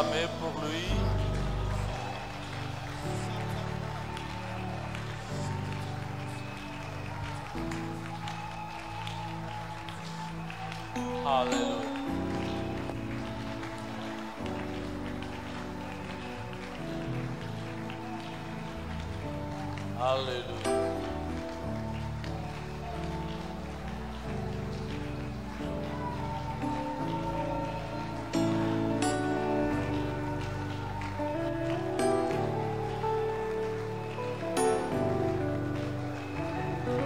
Mais pour lui. Alléluia. Alléluia.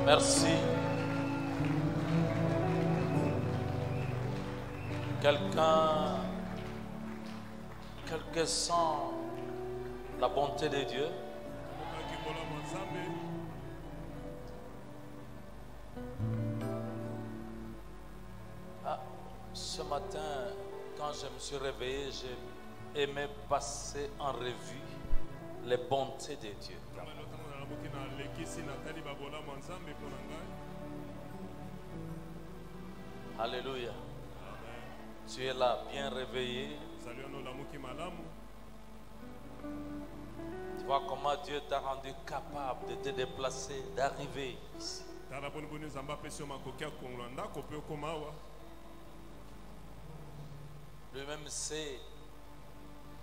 Merci. Quelqu'un sent la bonté de Dieu. Ce matin, quand je me suis réveillé, j'ai aimé passer en revue les bontés de Dieu. Alléluia. Tu es là, bien réveillé. Tu vois comment Dieu t'a rendu capable de te déplacer, d'arriver ici. Lui-même sait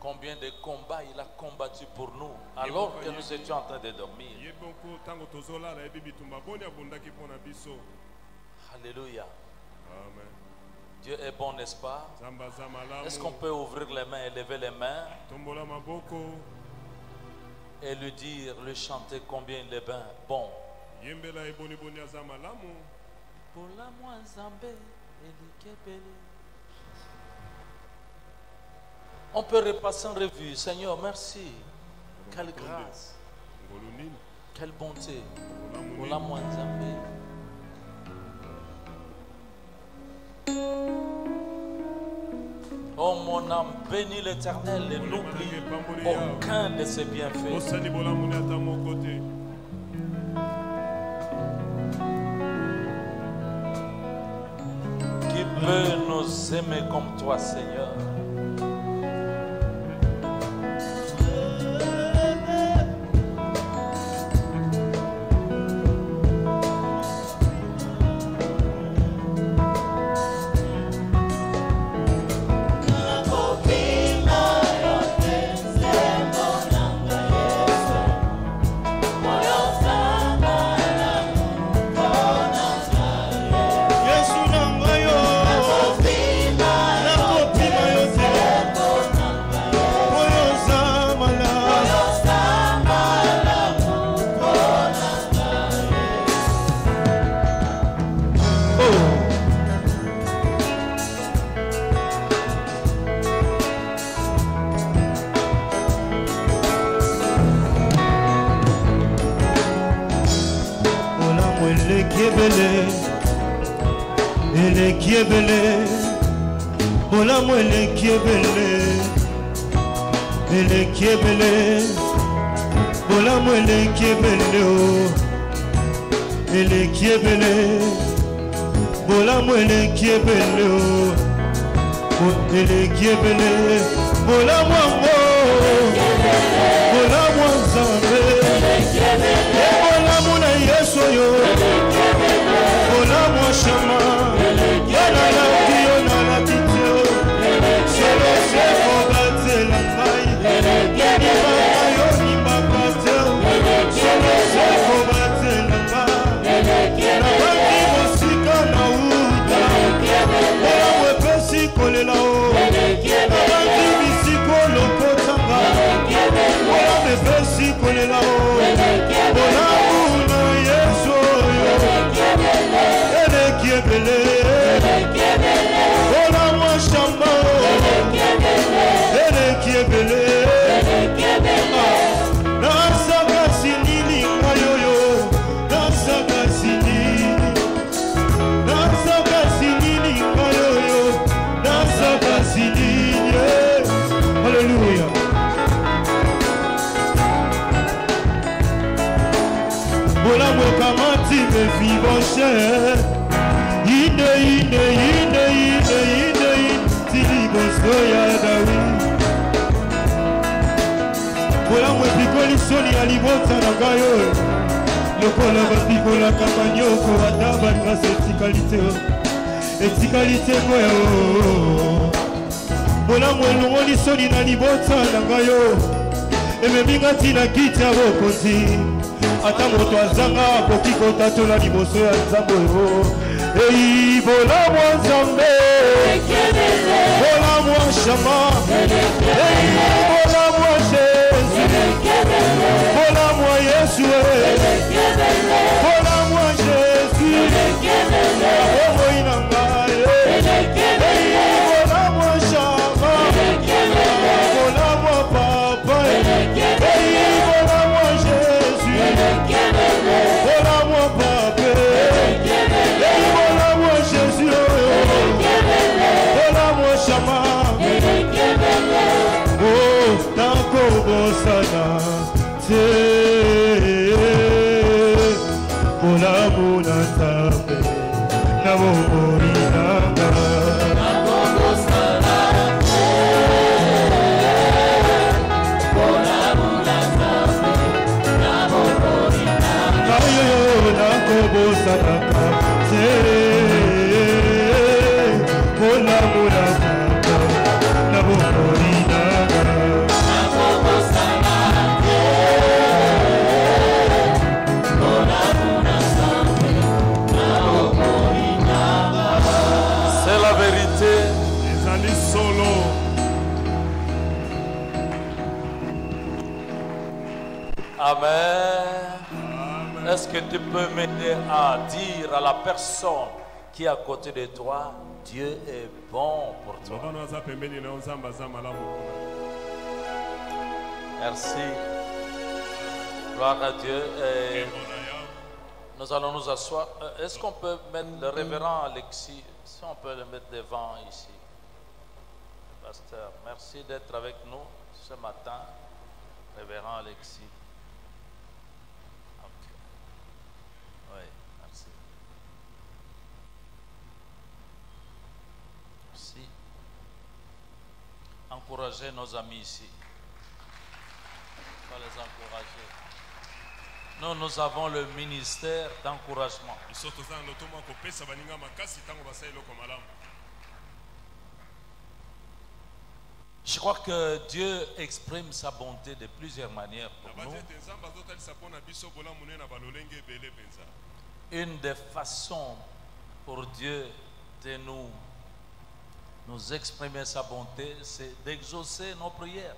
combien de combats il a combattu pour nous alors que nous étions en train de dormir. Alléluia. Amen. Dieu est bon, n'est-ce pas? Est-ce qu'on peut ouvrir les mains et lever les mains et lui dire, lui chanter combien il est bon? On peut repasser en revue. Seigneur, merci. Quelle grâce. Quelle bonté. Oh mon âme, bénis l'Éternel et n'oublie aucun de ses bienfaits. Qui peut nous aimer comme toi, Seigneur? bolamu epikoli soni ya libota na ngai oyo lokola bapikolaka banyoko ata bagrase etikalité moya bolamu elongoli soni na libota na ngai oyo ememinga ntina kiti ya bokonzi ata moto azanga akoki kotatola liboso ya nzambe oyo ei bolamu ya nzambe bolamu ya shama ei bolamu ya jesu bolamu ya yesu bolamu ya jesu omoi na ngai ei bolamu ya shama bolamu ya papa ei bolamu ya jesu bolamu ya papa ei bolamu ya jesu bolamu ya shama oh nakobosana te bolamu na nzambe na bomoi nanga bosanaka te bolamu na nzambe na bomoi nanga c'est la vérité. ezali solo. Amen. Est-ce que tu peux m'aider à dire à la personne qui est à côté de toi, Dieu est bon pour toi. Merci. Gloire à Dieu. Et nous allons nous asseoir. Est-ce qu'on peut mettre le révérend Alexis, si on peut le mettre devant ici. Pasteur, merci d'être avec nous ce matin, révérend Alexis. Oui, merci. Merci. Encouragez nos amis ici. On va les encourager. Nous avons le ministère d'encouragement. Je crois que Dieu exprime sa bonté de plusieurs manières pour nous. Une des façons pour Dieu de nous exprimer sa bonté, c'est d'exaucer nos prières.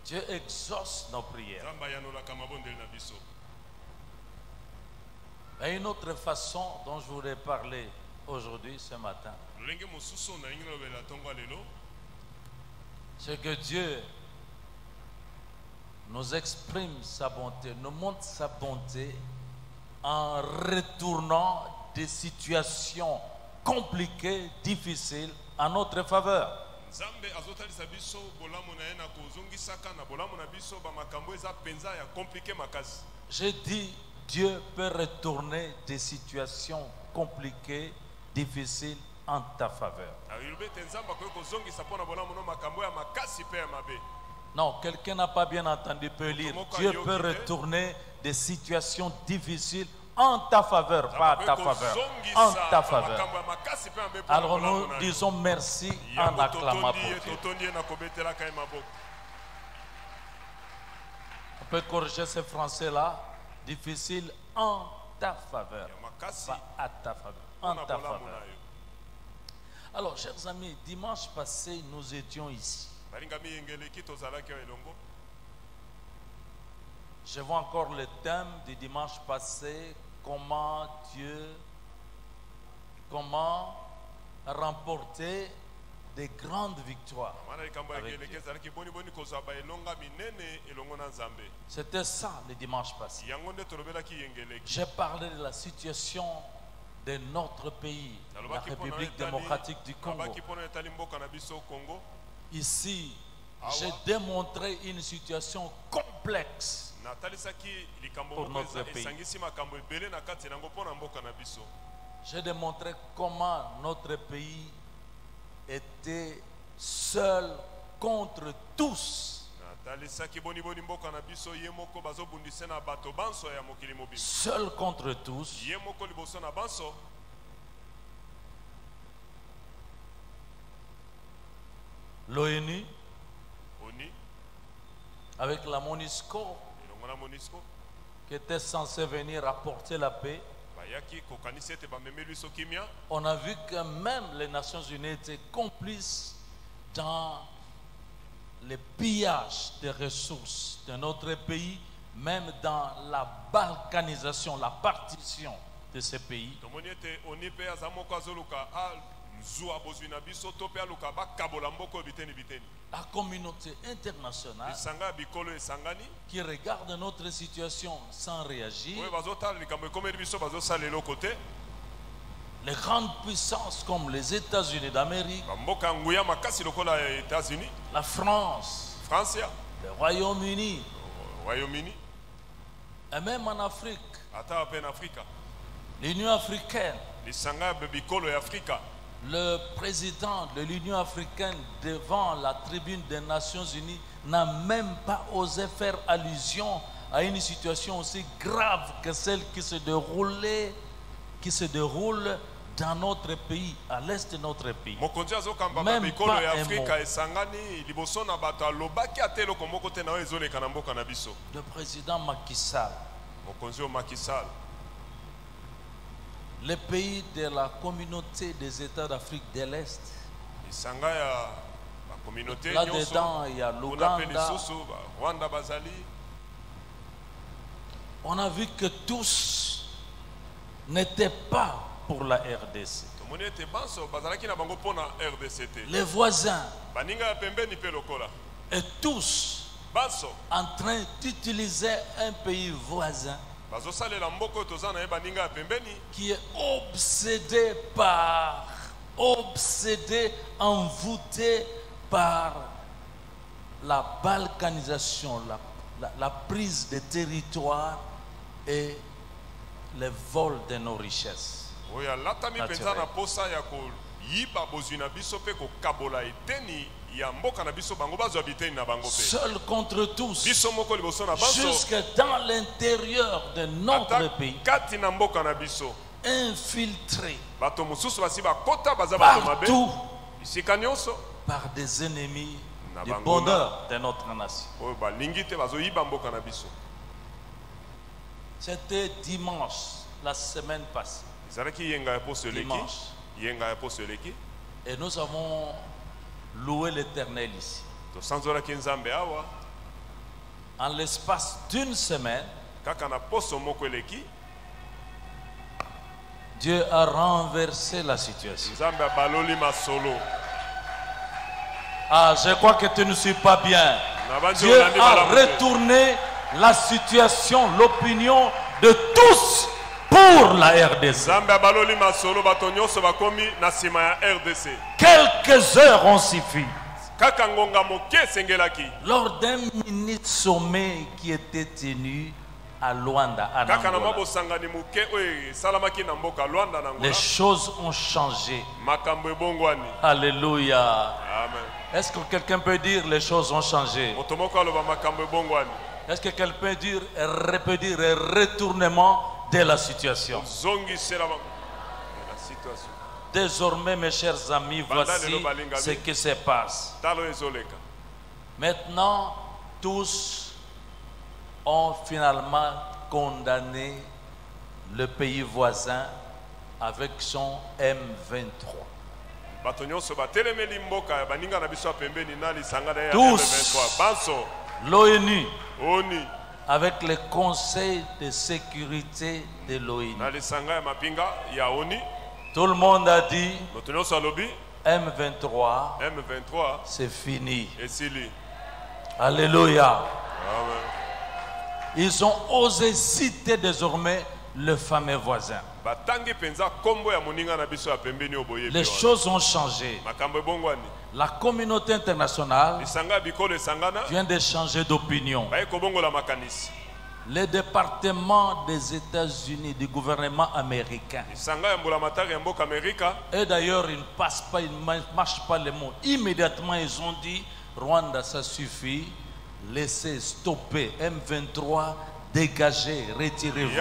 Dieu exauce nos prières. Et une autre façon dont je voudrais parler aujourd'hui, ce matin, c'est que Dieu nous exprime sa bonté, nous montre sa bonté en retournant des situations compliquées, difficiles, en notre faveur. J'ai dit, Dieu peut retourner des situations compliquées, difficiles, en ta faveur. Non, quelqu'un n'a pas bien entendu, peut lire. Dieu peut retourner des situations difficiles en ta faveur, pas à ta faveur, en ta faveur. Alors nous disons merci en acclamant pour Dieu. On peut corriger ce français-là. Difficile en ta faveur, pas à ta faveur, en ta faveur. Alors, chers amis, dimanche passé, nous étions ici. Je vois encore le thème du dimanche passé, comment remporter des grandes victoires. C'était ça le dimanche passé. J'ai parlé de la situation de notre pays, la République démocratique du Congo. Ici, j'ai démontré une situation complexe pour notre pays. J'ai démontré comment notre pays était seul contre tous. Seul contre tous. L'ONU, avec la MONUSCO, qui était censé venir apporter la paix, on a vu que même les Nations Unies étaient complices dans les pillages des ressources de notre pays, même dans la balkanisation, la partition de ces pays. La communauté internationale qui regarde notre situation sans réagir, les grandes puissances comme les États-Unis d'Amérique, la France, le Royaume-Uni, et même en Afrique, l'Union africaine, le président de l'Union africaine devant la tribune des Nations Unies n'a même pas osé faire allusion à une situation aussi grave que celle qui se déroule dans notre pays, à l'est de notre pays. Même pas un mot. Le président Macky Sall, les pays de la communauté des États d'Afrique de l'Est, là-dedans il y a l'Ouganda. On a vu que tous n'étaient pas pour la RDC. Les voisins et tous en train d'utiliser un pays voisin qui est obsédé, envoûté par la balkanisation, la prise de territoire et le vol de nos richesses. Seul contre tous, jusque dans l'intérieur de notre pays, infiltré partout par des ennemis du bonheur de notre nation. C'était dimanche, la semaine passée. Dimanche. Et nous avons loué l'Éternel ici. En l'espace d'une semaine, Dieu a renversé la situation. Ah, je crois que tu ne suis pas bien. Dieu a retourné la situation, l'opinion de tous pour la RDC. Quelques heures ont suffi. Lors d'un mini sommet qui était tenu à Luanda, en Angola, les choses ont changé. Alléluia. Est-ce que quelqu'un peut dire les choses ont changé? Est-ce que quelqu'un peut dire retournement de la situation? Désormais, mes chers amis, voici ce qui se passe. Maintenant, tous ont finalement condamné le pays voisin avec son M23. Tous, l'ONU, avec le Conseil de sécurité de l'ONU. Tout le monde a dit M23, c'est fini. Alléluia. Ils ont osé citer désormais le fameux voisin. Les choses ont changé. La communauté internationale vient de changer d'opinion. Les départements des États-Unis, du gouvernement américain. Et d'ailleurs, ils ne passent pas, ils ne marchent pas les mots. Immédiatement, ils ont dit, Rwanda, ça suffit. Laissez, stopper, M23, dégagez, retirez-vous.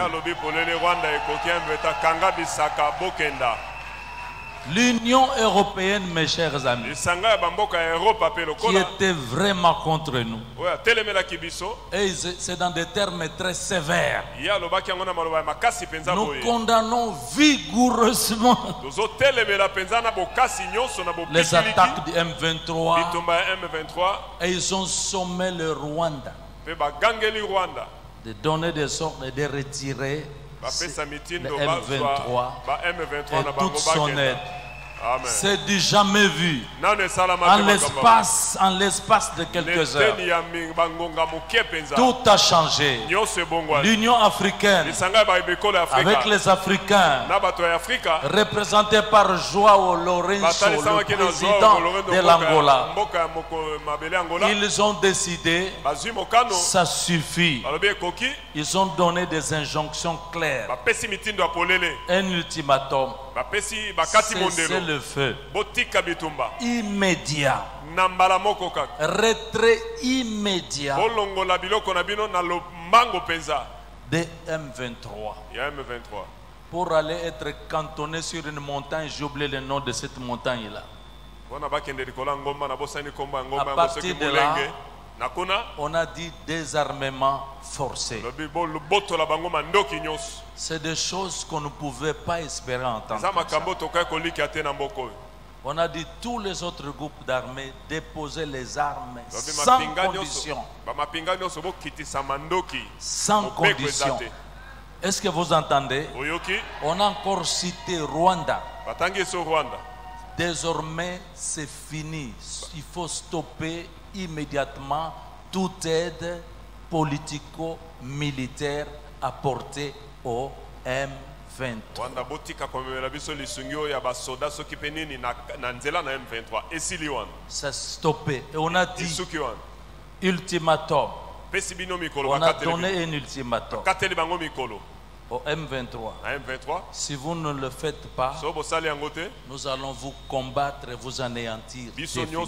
L'Union européenne, mes chers amis, qui était vraiment contre nous. Et c'est dans des termes très sévères. Nous condamnons vigoureusement les attaques du M23. Et ils ont sommé le Rwanda de donner des ordres et de retirer le M23 et toute son aide. C'est du jamais vu. En l'espace de quelques heures, tout a changé. L'Union africaine, avec les Africains, représentés par Joao Lourenço, le président de l'Angola, ils ont décidé, ça suffit. Ils ont donné des injonctions claires. Un ultimatum. C'est le feu immédiat, retrait immédiat de M23 pour aller être cantonné sur une montagne. J'ai oublié le nom de cette montagne là. À partir de là, on a dit désarmement forcé. C'est des choses qu'on ne pouvait pas espérer entendre. On a dit tous les autres groupes d'armées déposer les armes sans condition. Sans condition. Est-ce que vous entendez? On a encore cité Rwanda. Désormais, c'est fini. Il faut stopper immédiatement toute aide politico-militaire apportée au M23. C'est stoppé. Et on a dit ultimatum. On a donné un ultimatum au M23. Si vous ne le faites pas, nous allons vous combattre et vous anéantir définitivement.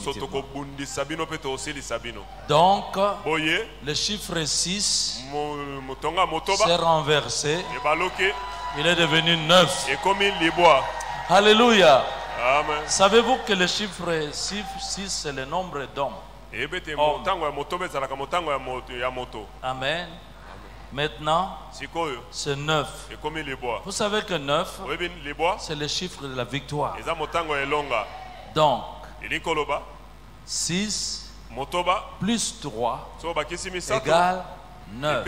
Donc, le chiffre 6 s'est renversé. Il est devenu 9. Alléluia. Savez-vous que le chiffre 6 c'est le nombre d'hommes? Amen. Maintenant, c'est 9. Vous savez que 9, c'est le chiffre de la victoire. Donc, 6 plus 3 égale 9.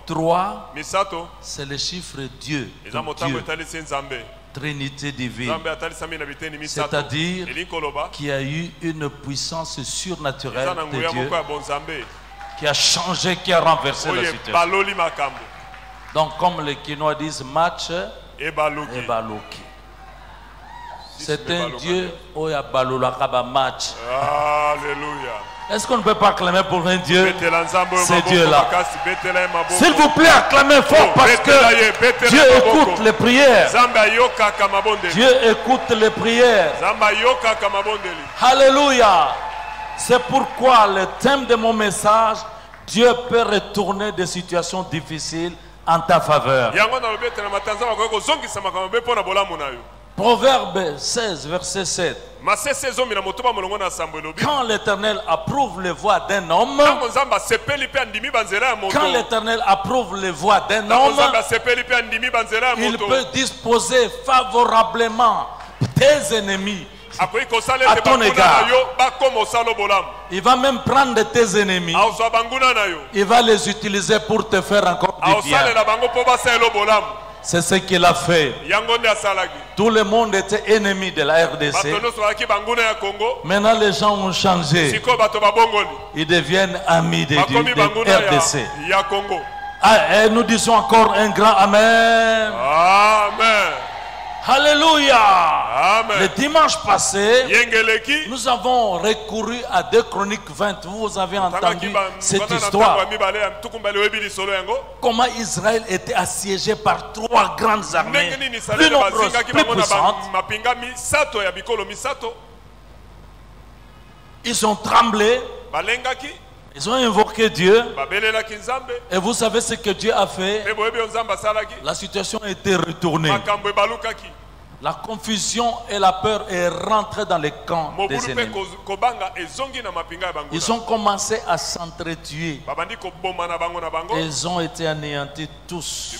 3, c'est le chiffre Dieu. Trinité divine. C'est-à-dire qu'il y a eu une puissance surnaturelle de Dieu qui a changé, qui a renversé la situation. Donc, comme les Kinois disent, match et baloki. C'est un Dieu où il y a balolakaba match. Alléluia. Est-ce qu'on ne peut pas acclamer pour un Dieu? C'est Dieu-là. S'il vous plaît, acclamez fort parce que Dieu écoute les prières. Dieu écoute les prières. Alléluia. C'est pourquoi le thème de mon message, Dieu peut retourner des situations difficiles en ta faveur. Proverbe 16, verset 7. Quand l'Éternel approuve les voies d'un homme, quand l'Éternel approuve les voies d'un homme, il peut disposer favorablement tes ennemis à ton égard. Il va même prendre tes ennemis. Il va les utiliser pour te faire encore du bien. C'est ce qu'il a fait. Tout le monde était ennemi de la RDC. Maintenant les gens ont changé. Ils deviennent amis de Dieu, de RDC. Et nous disons encore un grand Amen. Amen. Alléluia. Amen. Le dimanche passé, Yengeleki. nous avons recouru à 2 Chroniques 20. Vous avez entendu cette histoire. Comment Israël était assiégé par 3 grandes armées, plus nombreuses, plus puissantes. Ils ont tremblé. Ils ont invoqué Dieu. Et vous savez ce que Dieu a fait? La situation a été retournée. La confusion et la peur est rentrée dans les camps des ennemis. Ils ont commencé à s'entretuer. Ils ont été anéantis tous,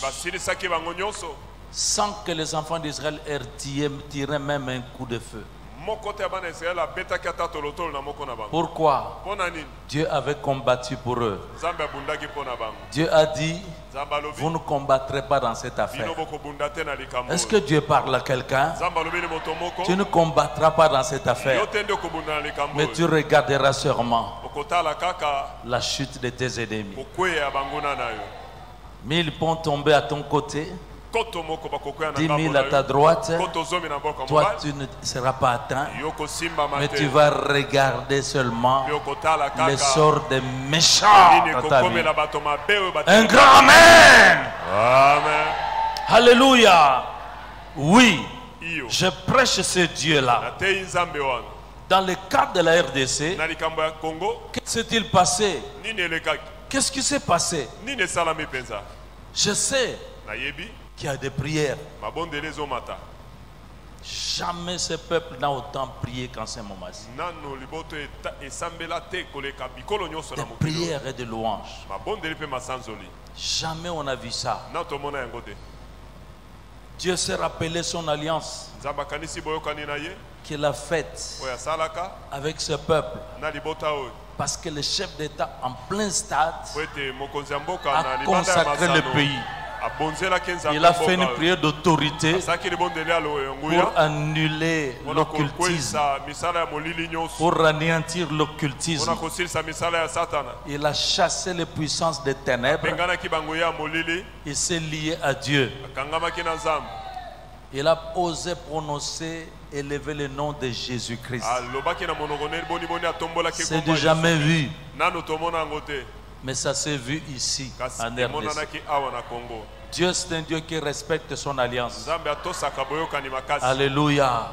sans que les enfants d'Israël aient tiré même un coup de feu. Pourquoi? Dieu avait combattu pour eux. Dieu a dit, vous ne combattrez pas dans cette affaire. Est-ce que Dieu parle à quelqu'un? Tu ne combattras pas dans cette affaire, mais tu regarderas sûrement la chute de tes ennemis. 1000 ponts tombés à ton côté, 10 000 à ta droite. Toi, tu ne seras pas atteint, mais tu vas regarder seulement les sorts des méchants dans ta vie. Un grand Amen. Amen. Alléluia. Oui, je prêche ce Dieu-là. Dans le cadre de la RDC, que s'est-il passé? Qu'est-ce qui s'est passé? Je sais qu'il y a des prières. Jamais ce peuple n'a autant prié qu'en ce moment-ci. Des prières et de louanges. Jamais on a vu ça. Dieu s'est rappelé son alliance qu'il a faite avec ce peuple. Parce que le chef d'État en plein stade a consacré le pays. Il a fait une prière d'autorité pour annuler l'occultisme, pour anéantir l'occultisme. Il a chassé les puissances des ténèbres. Il s'est lié à Dieu. Il a osé prononcer, élever le nom de Jésus-Christ. C'est du jamais vu. Mais ça s'est vu ici, en RDC. Dieu, c'est un Dieu qui respecte son alliance. Alléluia.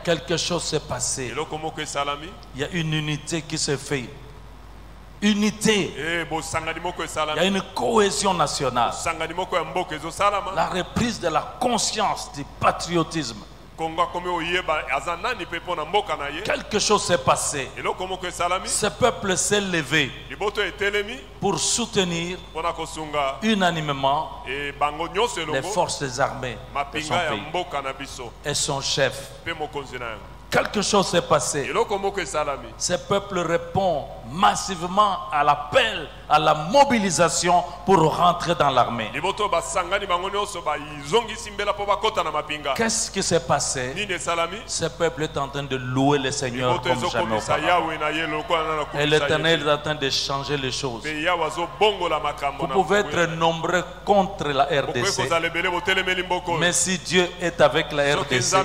Quelque chose s'est passé. Il y a une unité qui se fait. Unité. Il y a une cohésion nationale. La reprise de la conscience du patriotisme. Quelque chose s'est passé. Ce peuple s'est levé pour soutenir unanimement les forces des armées de son pays et son chef. Quelque chose s'est passé. Ce peuple répond massivement à l'appel, à la mobilisation pour rentrer dans l'armée. Qu'est-ce qui s'est passé? Ce peuple est en train de louer le Seigneur comme jamais auparavant. Et l'Éternel est en train de changer les choses. Vous pouvez être nombreux contre la RDC, mais si Dieu est avec la RDC,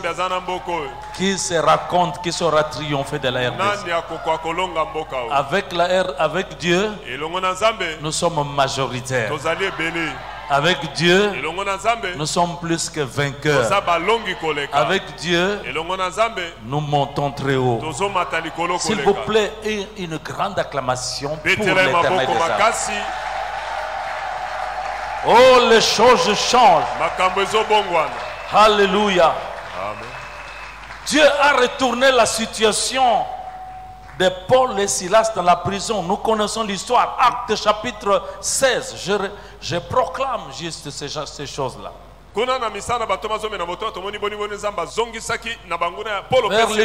qui se raconte qui saura triompher de la RDC? Avec Dieu, nous sommes majoritaires. Avec Dieu, nous sommes plus que vainqueurs. Avec Dieu, nous montons très haut. S'il vous plaît, une grande acclamation pour l'Éternel des armées. Oh, les choses changent. Alléluia. Dieu a retourné la situation de Paul et Silas dans la prison. Nous connaissons l'histoire. Acte chapitre 16. Je proclame juste ces choses-là. Vers le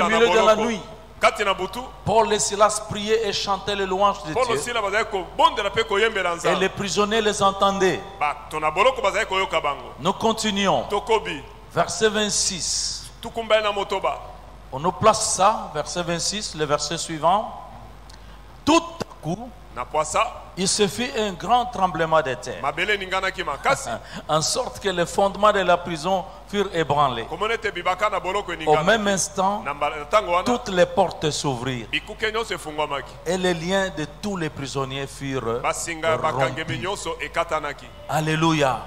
milieu de la nuit, Paul et Silas priaient et chantaient les louanges de Dieu. Et les prisonniers les entendaient. Nous continuons. Verset 26. On nous place ça, verset 26, le verset suivant. Tout à coup, na poisa il se fit un grand tremblement de terre, mabele ninganaki makasi en sorte que les fondements de la prison furent ébranlés. komona ete bibaka na boloko Au eningana même instant, na ntango wana toutes les portes s'ouvrirent bikuke nyonso efungwamaki et les liens de tous les prisonniers furent basinga ya bakangemi rompus. nyonso ekatanaki Alléluia.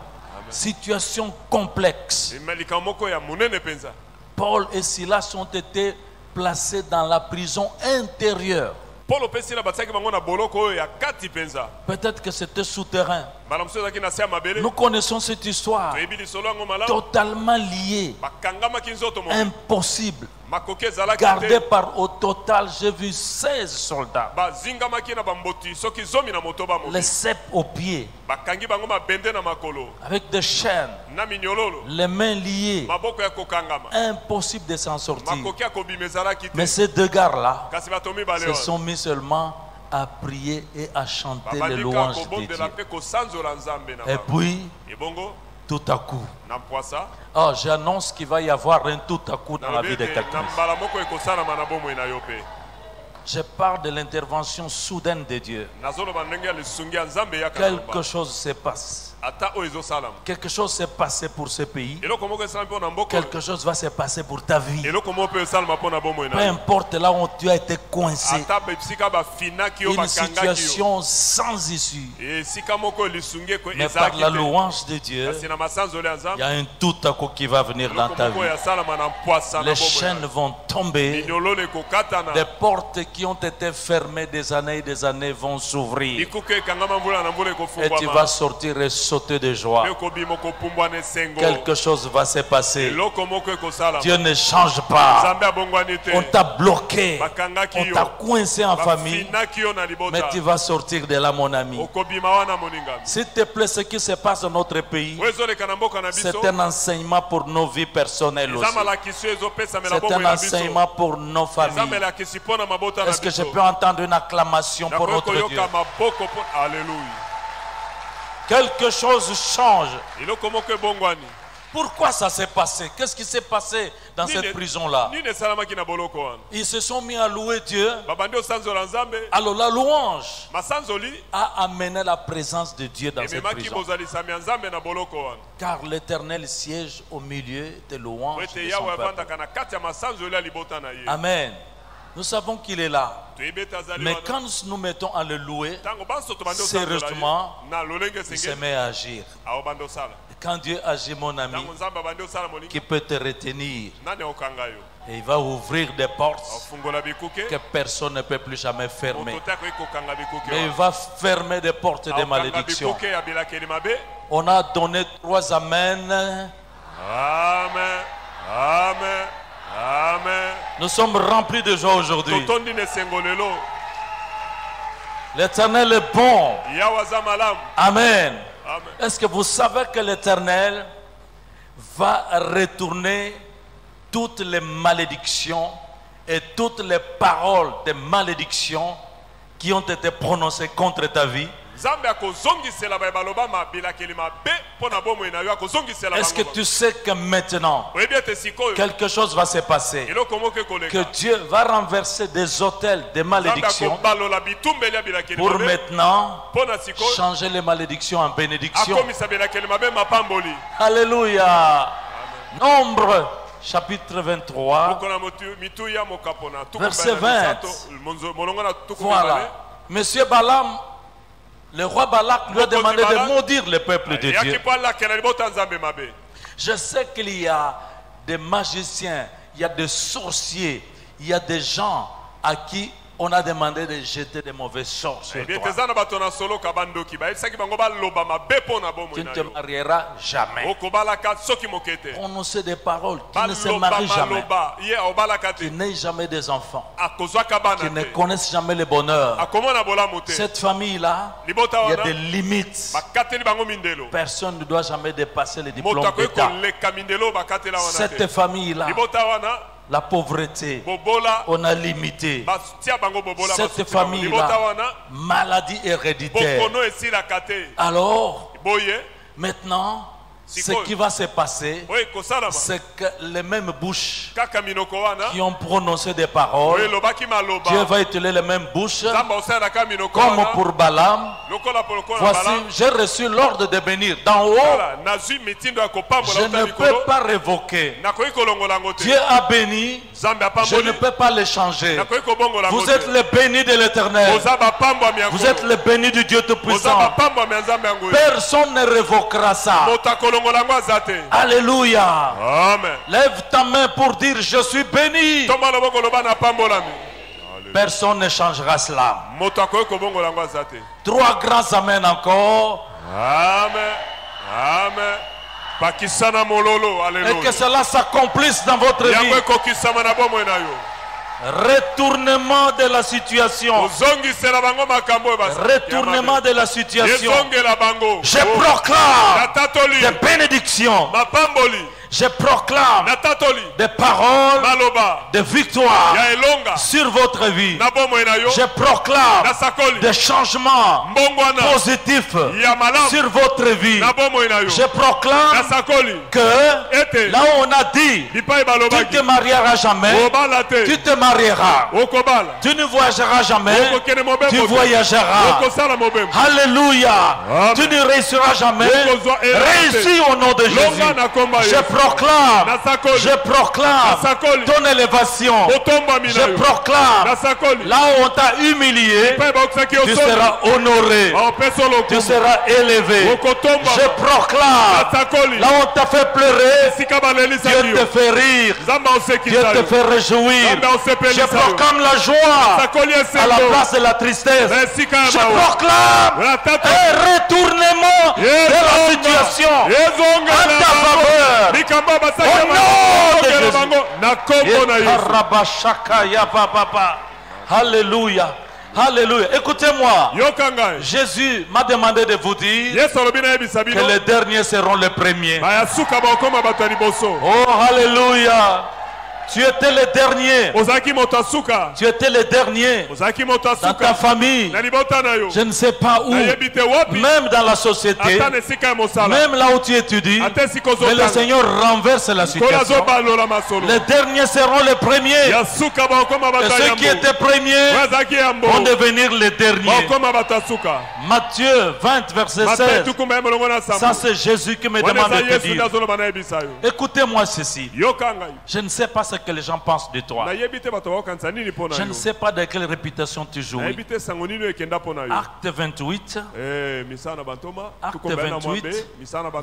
Situation complexe. likambo moko ya monene mpenza. Paul et Silas ont été placés dans la prison intérieure. Paul opesi na batiaki bango na boloko oyo ya kati mpenza. Peut-être que c'était souterrain. mbala mosusu ezalaki na se ya mabele Nous connaissons cette histoire. toyebi lisolo yango malamu Totalement liée, bakangamaki nzoto mo impossible. makoki ezalaki Gardé te par au total, j'ai vu 16 soldats. bazingamaki na bamboti soki zomi na motoba Les mobi ceps aux pieds, bakangi bango mabende na makolo avec des chaînes, na minyololo les mains liées. maboko ya kokangama Impossible de s'en sortir. makoki ya kobima ezalaki te Mais ces deux gars-là kasi bato mibale se wana sont mis seulement à prier et à chanter les babandika louanges de kobondela Dieu. mpe kosanzola nzambe na Et bango puis, ebongo tout à coup, na mpwasa oh, j'annonce qu'il va y avoir un tout à coup dans la nalobi vie de ete quelqu'un. na mbala moko ekosalama na bomoi na yo mpe Je parle de l'intervention soudaine de Dieu. nazoloba ndenge ya lisungi ya nzambe eyaka Quelque chose se passe. ata oyo ezosalama Quelque chose s'est passé pour ce pays. eloko moko esalama mpo na mboka Quelque chose va se passer pour ta vie. eloko moko mpe esalama mpo na bomoi Peu na yo importe là où tu as été coincé. ata esika bafinaki yo Une bakangaki yo situation sans issue. esika moko lisungi Mais par ezalaki la te louange de Dieu, kasi na masanzoli ya il y nzambe a un tout à coup qui va venir dans eloko ta moko vie. esalama na mpwasa na Les bomoi chaînes na yo vont tomber. minyololo ekokatana Des portes qui ont été fermées des années et des années vont s'ouvrir. likuke ekangama mbula na mbula Et tu ekofungwama vas sortir et sauter de joie. mpe kobima okopumbwana esengo Quelque chose va se passer. eloko moko ekosalama Dieu ne change pas. nzambe abongwani te On t'a bloqué. bakangaki On yo t'a coincé en famille. bafinaki yo na Mais libota tu vas sortir de là, mon ami. okobima wana moningami S'il te plaît, ce qui se passe dans notre pays, oyo ezoleka na mboka na biso c'est un enseignement pour nos vies personnelles eza aussi. malakisi oyo ezopesamela C'est bomoi un na biso enseignement pour nos eza familles. melakisi mpo na mabota na Est-ce que je biso peux entendre une acclamation pour nakoki notre Dieu? koyoka maboko mpo alleluya Quelque chose change. eloko moko ebongwani Pourquoi ça s'est passé? Qu'est-ce qui s'est passé dans cette prison-là? nini esalamaki na boloko wana Ils se sont mis à louer Dieu. babandi osanzola nzambe Alors la louange masanzoli a amené la présence de Dieu dans cette ememaki prison. bozalisami ya nzambe na boloko wana Car l'Éternel siège au milieu des po louanges ete de yawe son peuple. avandaka na kati ya masanzoli ya libota na ye Amen. Nous savons qu'il est là. toyebi ete azali Mais wana quand nous nous mettons à le louer, ntango banso tobandi osanzola sérieusement, ye na lolenge il se esengeli met à agir. aobandi osala Et quand Dieu agit, mon ami, ntango nzambe abandi osala qui molingi peut te retenir? nani aokanga yo Et il va ouvrir des portes afungola bikuke que personne ne peut plus jamais fermer. moto te akoki kokanga bikuke Mais il wana va fermer des portes de aokanga malédiction. bikuke ya bilakeli mabe On a donné 3 amens. amen amen amen Nous sommes remplis de joie aujourd'hui. totondi na esengo lelo L'Éternel est bon. yawe aza malamu Amen. amen Est-ce que vous savez que l'Éternel va retourner toutes les malédictions et toutes les paroles de malédiction qui ont été prononcées contre ta vie? nzambe akozongisela baye baloba bilakeli mabe mpo na bomoi na yo akozongisela Est-ce que bango tu sais que maintenant, oyebi ete sikoyo quelque chose va se passer? eloko moko Que ekoleka Dieu va renverser des autels de nzambe malédiction akobalola bitumbeli ya bilakeli pour mabe maintenant mpo na sikoyo changer les malédictions en bénédictions. akomisa bilakeli mabe mapamboli Alléluia. Nombre chapitre 23. mokola mitu ya mokapo na Verset 20. molongo na tuku Voilà. Monsieur Balaam, le roi Balak lui a demandé de maudire le peuple de eyaki Dieu. mpo alakela libota nzambe mabe Je sais qu'il y a des magiciens, il y a des sorciers, il y a des gens à qui on a demandé de jeter des mauvais sorts sur ebi ete toi. eza na bato na soloka bandoki bayebisaki bango baloba mabe mpo na bomoi Tu ne na te yo marieras jamais. okobalaka soki moke te Prononcer des paroles qui ne se baloba marient jamais, maloba ye aobalaka qui te n'aient jamais des enfants, akozwaka qui bana ne te connaissent jamais le bonheur. akomona bolamu te Cette famille-là, libota il y a wana des limites. bakateli bango mindelo Personne ne doit jamais dépasser le moto diplôme akoki d'État. koleka mindelo bakatela wana Cette te famille-là, libota wana la pauvreté, bobola on a limité. batia bango bobola Cette basuti bango. libota famille-là, wana maladie héréditaire. bokono esilaka te Alors, boye maintenant, Ce qui va se passer, c'est que les mêmes bouches qui ont prononcé des paroles, Dieu va utiliser les mêmes bouches, comme pour Balaam. Voici, j'ai reçu l'ordre de bénir d'en haut. Je ne peux pas révoquer. Dieu a béni, je ne peux pas le changer. Vous êtes les bénis de l'Éternel. Vous êtes les bénis du Dieu Tout-Puissant. Personne ne révoquera ça. Alléluia. Amen. Lève ta main pour dire je suis béni. Personne ne changera cela. 3 grands amen encore. Amen. Amen. Et que cela s'accomplisse dans votre vie. Retournement de la situation. Retournement de la situation. Je proclame des bénédictions. Je proclame des paroles de victoire sur votre vie. Je proclame des changements positifs sur votre vie. Je proclame que là où on a dit tu ne te marieras jamais, tu te marieras. Tu ne voyageras jamais, tu voyageras. Alléluia. Tu ne réussiras jamais. Réussis au nom de Jésus. Je proclame ton élévation. Je proclame là où on t'a humilié, tu seras honoré, tu seras élevé. Je proclame là où on t'a fait pleurer, Dieu te fait rire, Dieu te fait réjouir. Je proclame la joie à la place de la tristesse. Je proclame un retournement de la situation en ta faveur. Au nom de Jésus. Alléluia. Alléluia. Écoutez-moi. Jésus m'a demandé de vous dire que les derniers seront les premiers. Oh, alléluia. Tu étais le dernier. Tu étais le dernier dans ta famille. Je ne sais pas où. Même dans la société. Même là où tu étudies. Mais le Seigneur renverse la situation. Les derniers seront les premiers. Et ceux qui étaient premiers vont devenir les derniers. Matthieu 20 verset 16. Ça c'est Jésus qui me demande de te dire. Écoutez-moi ceci. Je ne sais pas ce que les gens pensent de toi. Je ne sais pas de quelle réputation tu jouis. Acte 28. Acte 28,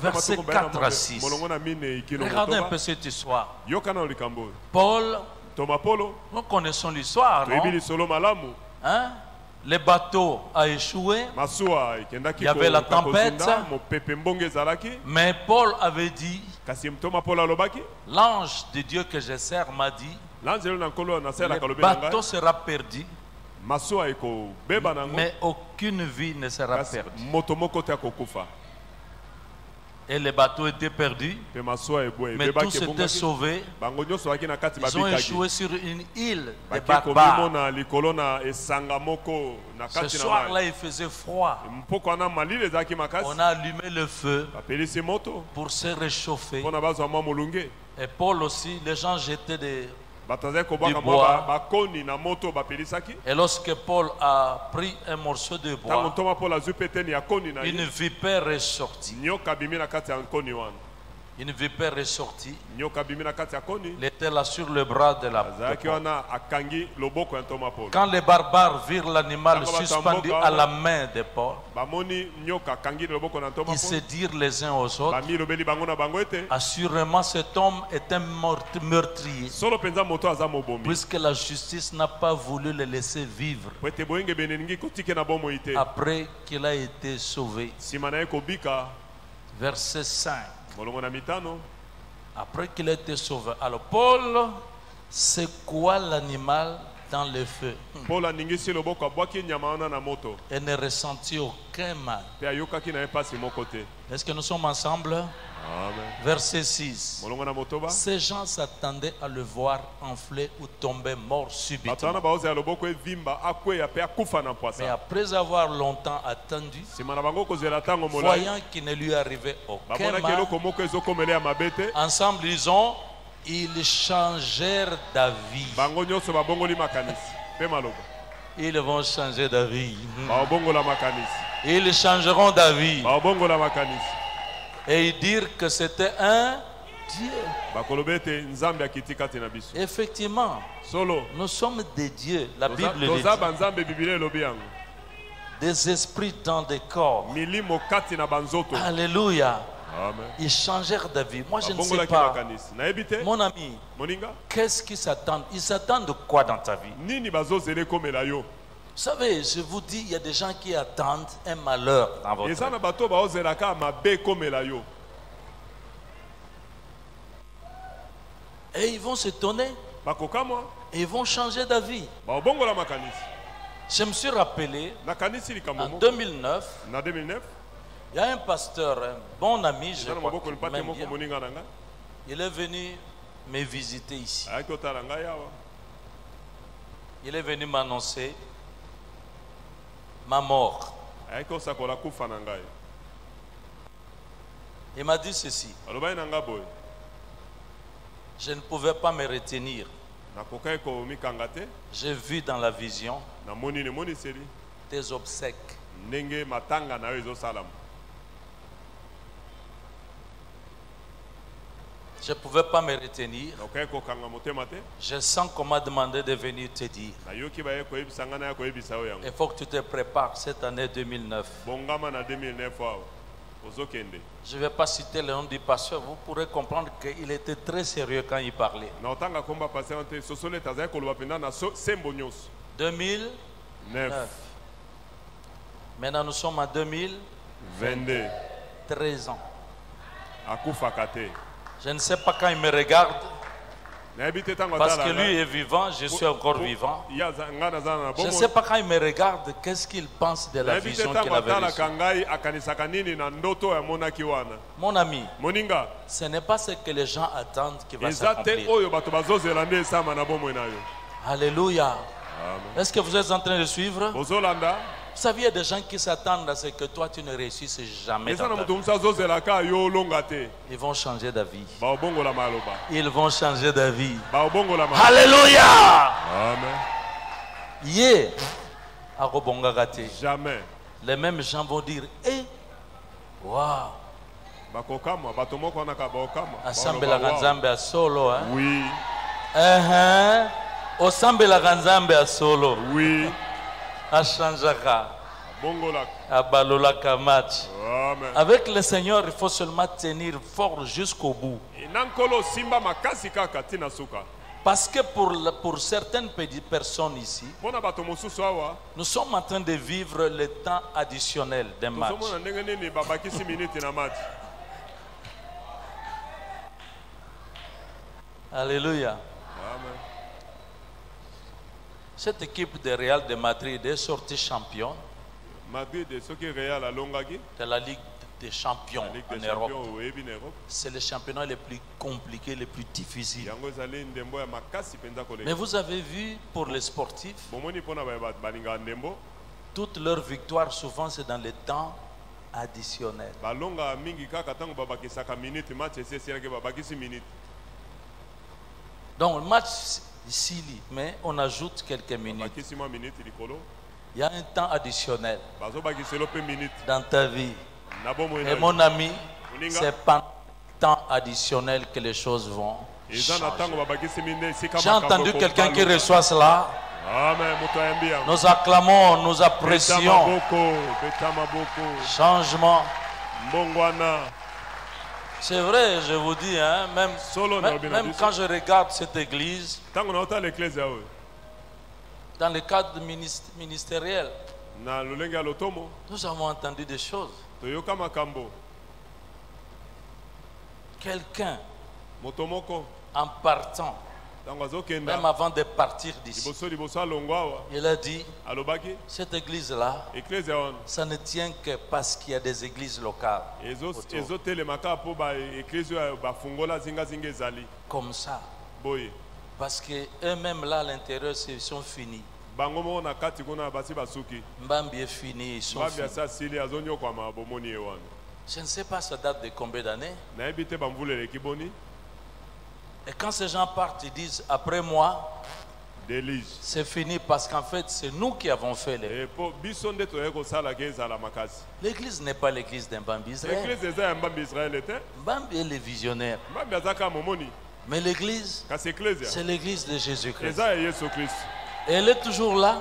verset 4 à 6. Regardez un peu cette histoire. Paul, nous connaissons l'histoire, non? Hein? Le bateau a échoué. Il y avait la tempête. Mais Paul avait dit, l'ange de Dieu que je sers m'a dit, le bateau sera perdu, mais aucune vie ne sera perdue. Et le bateau était perdu, mais tous étaient sauvés. Ils ont échoué sur une île de barbares. Ce soir-là, il faisait froid. On a allumé le feu pour se réchauffer. Et Paul aussi, les gens jetaient du bois. Et lorsque Paul a pris un morceau de bois, une vipère est sortie. Une vipère est sortie. Il était là sur le bras de la Paul. Quand les barbares virent l'animal suspendu à la main de Paul, ils se dirent les uns aux autres, assurément cet homme est un meurtrier, puisque la justice n'a pas voulu le laisser vivre après qu'il a été sauvé. Verset 5. Après qu'il ait été sauvé, alors Paul secoua l'animal dans le feu et ne ressentit aucun mal. Est-ce que nous sommes ensemble? Amen. Verset 6. Molongo na motoba. Ces gens s'attendaient à le voir enfler ou tomber mort subitement. Batana baoze ya loboko evimba akweya pe akufa na Mais poisa. après avoir longtemps attendu, Simana bango kozela tango molai. voyant qu'il ne lui arrivait aucun Babona mal, kelo komoko ezokomela ya mabete. ensemble ils changèrent d'avis. Bango nyonso babongoli makanisi. Pe maloba. Ils vont changer d'avis. Babongola makanisi. Ils changeront d'avis. Babongola makanisi. Et ils dirent que c'était un Dieu. Bakolobete nzambe akitika tena biso. Effectivement, Solo. nous sommes des dieux. La Bible le dit. Toza banzambe bibile lobi yango. Des esprits dans des corps. Milimo kati na banzoto. Alléluia. Amen. Ils changèrent d'avis. Moi, je ne sais Babongola pas. makanisi. Na ebite. Mon ami, Moninga. qu'est-ce qu'ils s'attendent? Ils s'attendent de quoi dans ta vie? Nini bazozele komela yo. Vous savez, je vous dis, il y a des gens qui attendent un malheur dans votre vie. Eza na bato baozelaka mabe komela yo. Et ils vont s'étonner. Bakokamwa. Et ils vont changer d'avis. Babongola makanisi. Je me suis rappelé, Na kanisi en likambo. 2009, Na 2009. il y a un pasteur, un bon ami, je Eza na crois maboko qu'il lipate m'aime moko bien. moninga na nga. Il est venu me visiter ici. Ayaki otala ngai awa. Il est venu m'annoncer ma mort. Ayaki osakola kufa na ngai. Il m'a dit ceci: Alobai na nga boye. je ne pouvais pas me retenir. Nakokai komikanga te. J'ai vu dans la vision Namoni ne moni seli. tes obsèques. Ndenge matanga na yo ezosalama. Je ne pouvais pas me retenir. Nakokai kokanga motema te. Je sens qu'on m'a demandé de venir te dire. Nayoki baye koyebisa nga na ya koyebisa yo yango. Il faut que tu te prépares cette année 2009. Bongama na 2009 awa. Ozokende. Je ne vais pas citer le nom du pasteur. Vous pourrez comprendre qu'il était très sérieux quand il parlait. Na otanga komba patient te sosole tazai koloba penda na sembo nyonso. 2009. 9. Maintenant, nous sommes en 2000. 22. 13 ans. Akufaka te. Je ne sais pas quand il me regarde. Nayebi te tango Parce otala que lui est vivant, je suis encore vivant. Ya nga na zana na Je ne bomo. sais pas quand il me regarde, qu'est-ce qu'il pense de la Nayebi te vision tango qu'il avait otala reçue. kangai akanisaka nini na ndoto ya monaki wana. Mon ami, Moninga. ce n'est pas ce que les gens attendent qui va Eza te s'accomplir. oyo bato bazozela nde esama na bomoi na yo. Alléluia. Amen. Est-ce que vous êtes en train de suivre? Bozolanda. Vous savez, il y a des gens qui s'attendent à ce que toi, tu ne réussisses jamais Eza dans na ta moto vie. musa azozelaka yo olonga te. Ils vont changer d'avis. Baobongola maloba. Ils vont changer d'avis. Baobongola maloba. Alléluia. Amen. Hier, à Robongagate, Jamais. les mêmes gens vont dire, eh, waouh, Bakokama bato moko wana ka baokama. asambela kanzambe a solo, hein? Oui. Osambela kanzambe a solo, Oui. achangeaka, Bongola. abalolaka match. Amen. Avec le Seigneur, il faut seulement tenir fort jusqu'au bout. Inankolo simba makasi kaka tina suka. Parce que pour certaines personnes ici, Pona bato mosusu awa. nous sommes en train de vivre le temps additionnel d'un match. Tozomona ndenge nini babakisi minute na match. Alléluia. Amen. Cette équipe de Real de Madrid est sortie championne Madrid soki Real alongaki. de la Ligue des Champions Ligue en des Europe. champions oyebi na Europe. C'est le championnat le plus compliqué, le plus difficile. Yango ezali ndembo ya makasi penza koleka. Mais vous avez vu, pour les sportifs, Bomoni pona balinga ndembo. toutes leurs victoires, souvent, c'est dans le temps additionnel. Balonga mingi kaka tango babakisaka minute match esilaki babakisi minute. Donc, le match ici, mais on ajoute quelques minutes. Babakisi mwa minute likolo. Il y a un temps additionnel Bazobakiselo pe minute. dans ta vie. Na bomoi Et na. mon ami, Moninga. c'est pendant le temps additionnel que les choses vont Eza na tango changer. babakisi minute sika J'ai makambo entendu quelqu'un qui kobaluka. reçoit cela. Amen. Moto ayembi yango. Nous acclamons, nous Beta apprécions. maboko, beta maboko. Changement. Mbongwana. C'est vrai, je vous dis, hein, Solo na obina même biso. quand je regarde cette église, Tango na ota l'église ya oyo. dans le cadre ministériel, Na lolenge ya lotomo. nous avons entendu des choses. Toyoka makambo. Quelqu'un, Moto moko. en partant, même avant de partir d'ici, il a dit, cette église-là, ça ne tient que parce qu'il y a des églises locales. Comme ça. Parce qu'eux-mêmes là à l'intérieur, ils sont finis. Mbambi est fini, ils sont finis. Je ne sais pas ça date de combien d'années. Et quand ces gens partent, ils disent après moi, c'est fini parce qu'en fait c'est nous qui avons fait les. L'église n'est pas l'église d'un Mbambi Israël. Mbambi est le visionnaire. Mais l'église, c'est l'église de Jésus-Christ. Et elle est toujours là.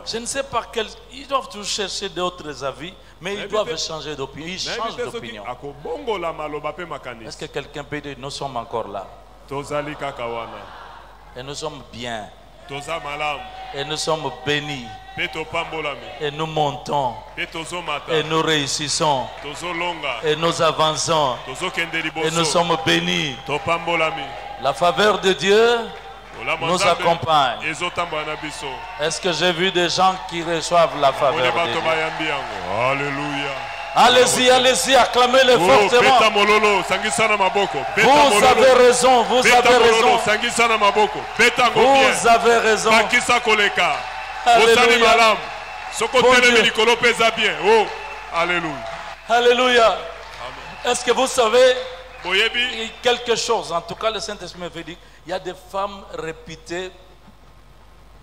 Je ne sais pas quel. Ils doivent toujours chercher d'autres avis, mais ils doivent changer d'opinion. Ils changent d'opinion. Est-ce que quelqu'un peut dire nous sommes encore là? Et nous sommes bien. Et nous sommes bénis. Et nous montons. Et nous réussissons. Et nous avançons. Et nous sommes bénis. La faveur de Dieu nous accompagne. Est-ce que j'ai vu des gens qui reçoivent la faveur de Dieu? Alléluia. Allez-y, allez-y, acclamez-le fortement. Vous avez raison, vous avez raison. Vous avez raison. Alléluia. Alléluia. Est-ce que vous savez quelque chose? En tout cas, le Saint-Esprit me fait dire il y a des femmes réputées,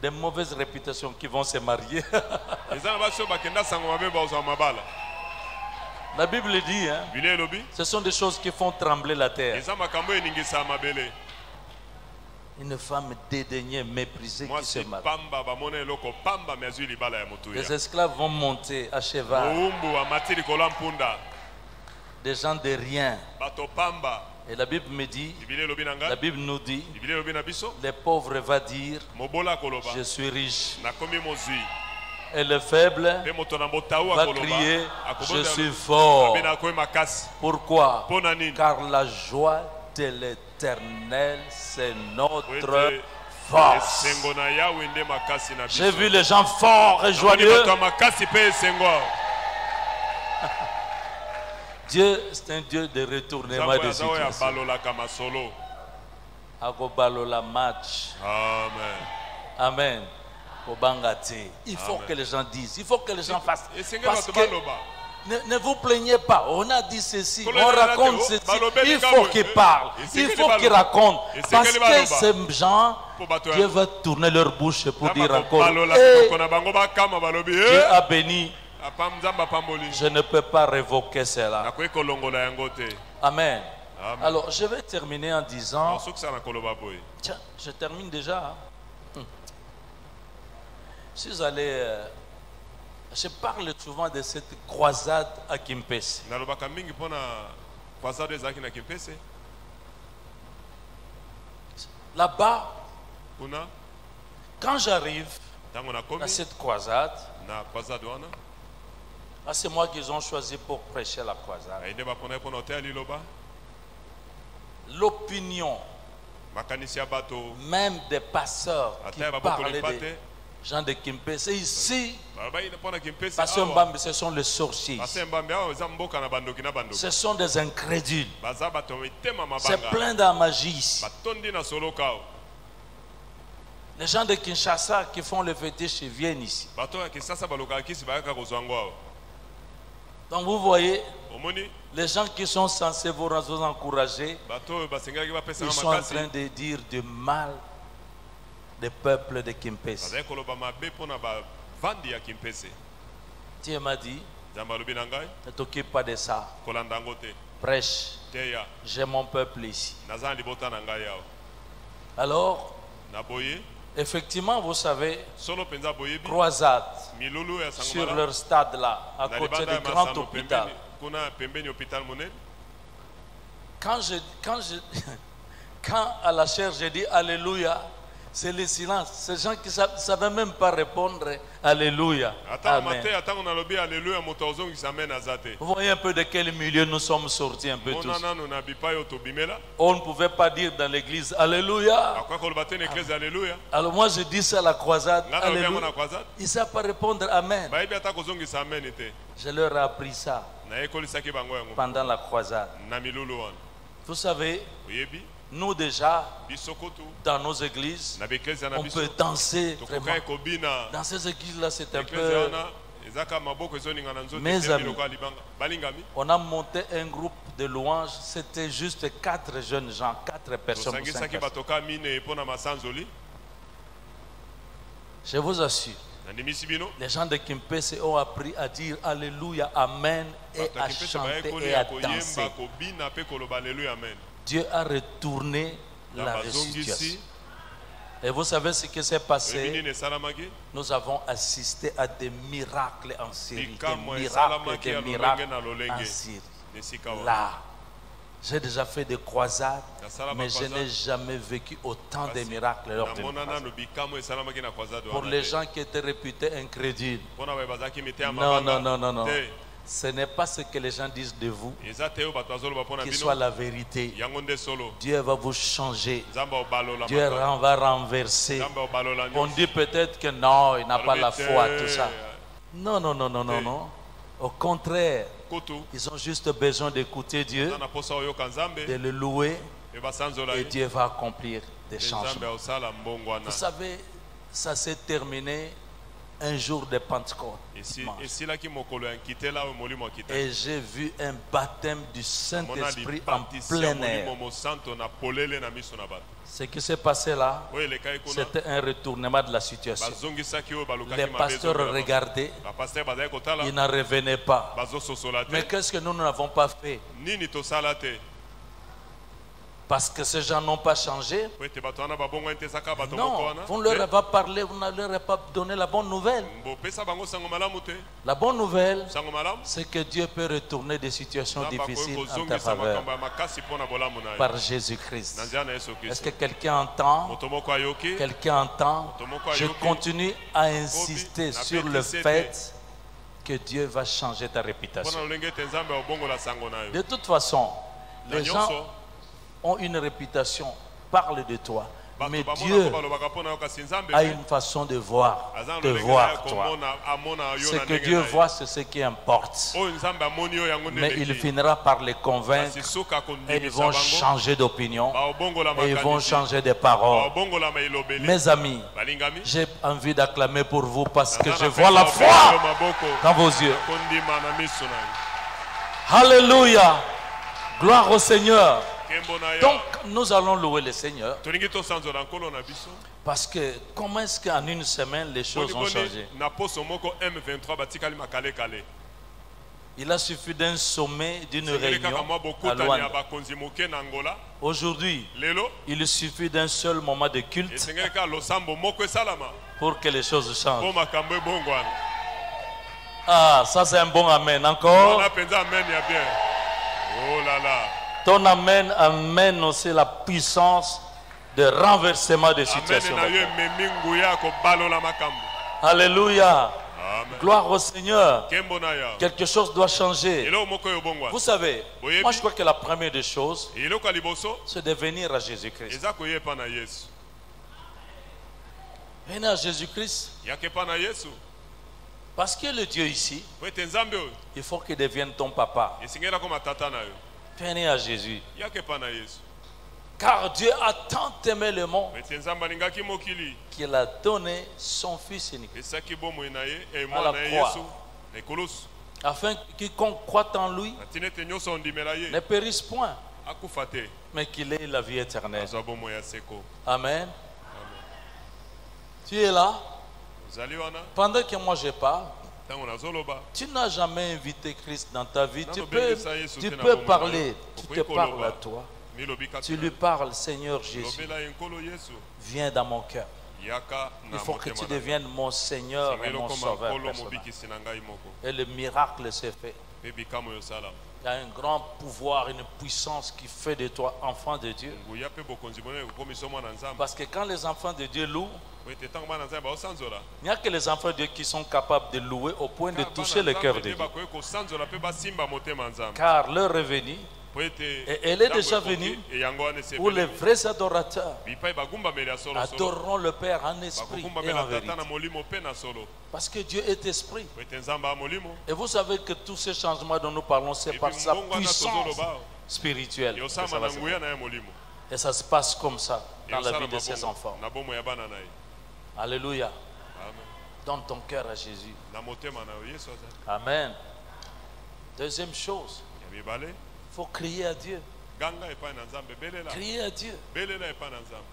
de mauvaises réputations qui vont se marier. La Bible dit, hein, ce sont des choses qui font trembler la terre. Une femme dédaignée, méprisée qui se marie. Les esclaves vont monter à cheval. Des gens de rien. Et la Bible me dit, la Bible nous dit, les pauvres va dire, je suis riche. Et le faible va crier, je suis fort. Pourquoi? Car la joie de l'Éternel, c'est notre force. J'ai vu les gens forts et joyeux. Dieu, c'est un Dieu de retournement des situations. Agobalola match. Amen. Amen. Il faut que les gens disent, il faut que les gens fassent. Parce que ne vous plaignez pas. On a dit ceci, on raconte ceci. Il faut qu'ils parlent, il faut qu'ils racontent. Parce que ces gens, Dieu va tourner leur bouche pour dire encore, Dieu a béni. Je ne peux pas révoquer cela. Amen. Alors, je vais terminer en disant, tiens, je termine déjà. Si vous allez, je parle souvent de cette croisade à Kimpese. Là-bas, quand j'arrive à cette croisade, c'est moi qu'ils ont choisi pour prêcher la croisade. L'opinion, même des pasteurs qui parlaient des gens de Kimpese ici, parce que ce sont les sorciers, ce sont des incrédules, c'est plein de magie ici. Les gens de Kinshasa qui font le fétiche viennent ici. Donc vous voyez, les gens qui sont censés vous encourager, ils sont en train de dire du mal des peuples de Kimpese. Dieu m'a dit, ne t'occupe pas de ça. Prêche. J'ai mon peuple ici. Alors, effectivement, vous savez, croisade sur leur stade là, à côté du grand hôpital. Quand à la chair j'ai dit Alléluia, C'est le silence. Ces gens qui ne savaient même pas répondre. Alléluia. Amen. Vous voyez un peu de quel milieu nous sommes sortis un peu tous. On ne pouvait pas dire dans l'église Alléluia. Alors moi je dis ça à la croisade. Alléluia. Ils ne savent pas répondre Amen. Je leur ai appris ça pendant la croisade. Vous savez, nous déjà, dans nos églises, on peut danser vraiment. Dans ces églises-là, c'est un peu... Mes amis, on a monté un groupe de louanges. C'était juste 4 jeunes gens, 4 personnes. Je vous assure, les gens de Kimpese ont appris à dire Alléluia, Amen, et à chanter et à danser. Dieu a retourné la situation. Et vous savez ce qui s'est passé? Nous avons assisté à des miracles en Syrie. Des miracles en Syrie. Là, j'ai déjà fait des croisades, mais je n'ai jamais vécu autant de miracles lors de croisades. Pour les gens qui étaient réputés incrédules, non. Ce n'est pas ce que les gens disent de vous qui soit la vérité. Dieu va vous changer. Dieu va renverser. On dit peut-être que non, il n'a pas la foi, tout ça. Non. Au contraire, ils ont juste besoin d'écouter Dieu, de le louer, et Dieu va accomplir des changements. Vous savez, ça s'est terminé un jour de Pentecôte. Et j'ai vu un baptême du Saint-Esprit en plein air. Ce qui s'est passé là, c'était un retournement de la situation. Les pasteurs regardaient, ils n'en revenaient pas. Mais qu'est-ce que nous n'avons pas fait? Parce que ces gens n'ont pas changé. Non, vous ne leur avez pas parlé, vous ne leur avez pas donné la bonne nouvelle. La bonne nouvelle, c'est que Dieu peut retourner des situations difficiles en ta faveur par Jésus-Christ. Est-ce que quelqu'un entend? Quelqu'un entend? Je continue à insister sur le fait que Dieu va changer ta réputation. De toute façon, les gens ont une réputation, parlent de toi. Mais Dieu a une façon de voir, toi. Ce que Dieu voit, c'est ce qui importe. Mais il finira par les convaincre et ils vont changer d'opinion et ils vont changer de parole. Mes amis, j'ai envie d'acclamer pour vous parce que je vois la foi dans vos yeux. Alléluia. Gloire au Seigneur. Donc nous allons louer le Seigneur parce que comment est-ce qu'en une semaine les choses ont changé? Il a suffi d'un sommet, d'une réunion à Luanda. Aujourd'hui, il suffit d'un seul moment de culte pour que les choses changent. Ah, ça c'est un bon amen. Encore. Oh là là. Ton amen amène aussi la puissance de renversement des situations. Alléluia. Amen. Gloire au Seigneur. Quelque chose doit changer. Vous savez, moi je crois que la première des choses, c'est de venir à Jésus-Christ. Venez à Jésus-Christ. Parce que le Dieu ici, il faut qu'il devienne ton papa. Venez à Jésus. Car Dieu a tant aimé le monde qu'il a donné son Fils unique à la croix, afin que quiconque croit en lui ne périsse point, mais qu'il ait la vie éternelle. Amen. Tu es là. Pendant que moi je parle, tu n'as jamais invité Christ dans ta vie. Tu peux parler. Tu te parles à toi. Tu lui parles, Seigneur Jésus, viens dans mon cœur. Il faut que tu deviennes mon Seigneur et mon Sauveur personnel. Et le miracle s'est fait. mpe bikamwa oyosala Il y a un grand pouvoir, une puissance qui fait de toi enfant de Dieu. nguya mpe bokonzi monene kokomisa mwana nzambe Parce que quand les enfants de Dieu louent, po ete ntango bana nzambe baosanzola il n'y a que les enfants de Dieu qui sont capables de louer au point de toucher le cœur de Dieu. bakoki kosanzola mpe basimba motema nzambe Car leur revenu, po ete et elle est déjà venue eyango wana où les esepeli vrais adorateurs bipai bagumbameli ya solosolo adoreront le Père en esprit et en bakogumbamela vérité. tata na molimo mpe na solo Parce que Dieu est esprit. po ete nzambe a molimo Et vous savez que tous ces changements dont nous parlons, c'est par sa mbongo wana puissance tozoloba spirituelle. que ça yosama va na se nguya faire. na ye molimo Et ça se passe comme ça dans la eyosala vie de ses mabongo enfants. na bomo ya bana na ye Alléluia. amen Donne ton cœur à Jésus. na motema na yo yesu azali Amen. Deuxième chose, ya mibale il faut crier à Dieu. ganga epai na nzambe belela Crier à Dieu. belela epai na nzambe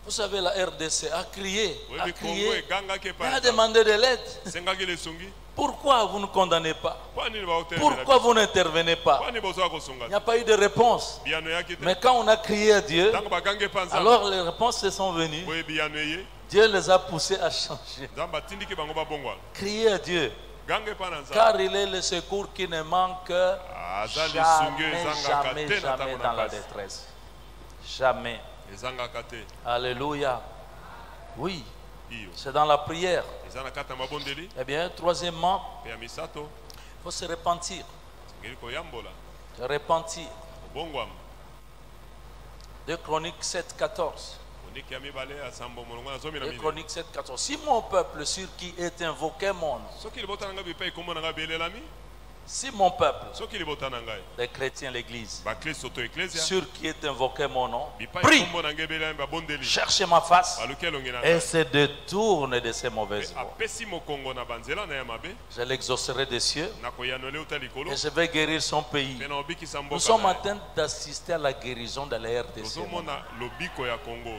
Vous savez, la RDC a crié, oyebi kongo egangaki et epai a na nzambe demandé de l'aide. esengaki lisungi Pourquoi vous ne condamnez pas? mpo nini baotelemela Pourquoi vous n'intervenez pas? mpo nini bozwa kosunga Il n'y a pas eu de réponse. biyano eyaki te Mais quand on a crié à Dieu, ntango bagangi epai nzambe alors les réponses se sont venues. boye biyano eye Dieu les a poussés à changer. nzambe atindiki bango babongwana Criez à Dieu, ganga epai na nzambe car il est le secours qui ne manque aza lisungi jamais, ezangaka jamais, te na jamais ntango dans na la pasi détresse. Jamais. ezangaka te Alléluia. Oui, iyo c'est dans la prière. eza na kati ya mabondeli Eh bien, troisièmement, mpe ya misato il faut se repentir. sengeli koyambola Se repentir. obongwama 2 Chroniques 7, 14. ondiki ya mibale ya sambo molongo na zomi na 2 mine Chroniques 7, 14. Si mon peuple sur qui est invoqué mon nom, soki libota na ngai bipai kombo na ngai belelami si mon peuple, soki libota na ngai les chrétiens, l'église, bakristo to eklesia sur qui est invoqué mon nom, bipai prie, kombo na ngai belelami babondeli cherche ma face baluki elongi na et ngai se détourne de ses mauvaises Mpe voies. apesi mokongo na banzela na ya mabe Je l'exaucerai des cieux nakoyanole uta likolo et je vais guérir son pays. mpe na obikisa Nous mboka sommes na en ye. train d'assister à la guérison de la RDC. tozomona lobiko ya kongo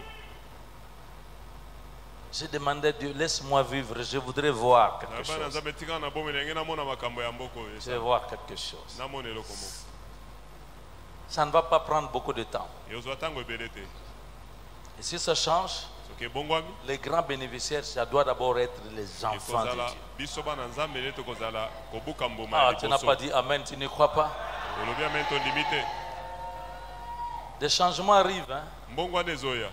J'ai demandé à Dieu, laisse-moi vivre, je voudrais voir quelque na bana chose. nzambe tika na bomeli yange namona makambo ya mboka oyo Je vais voir quelque chose. namona eloko moko Ça ne va pas prendre beaucoup de temps. eozwa ntango ebele te Et si ça change, soki ebongwami les grands bénéficiaires, ça doit d'abord être les enfants de ekozala Dieu. biso bana nzambe nde tokozala kobuka mbuma ya Ah, tu n'as pas liboso dit Amen, tu ne crois pas? olobi ame tondimi te Des changements arrivent. Hein? mbongwana ezoya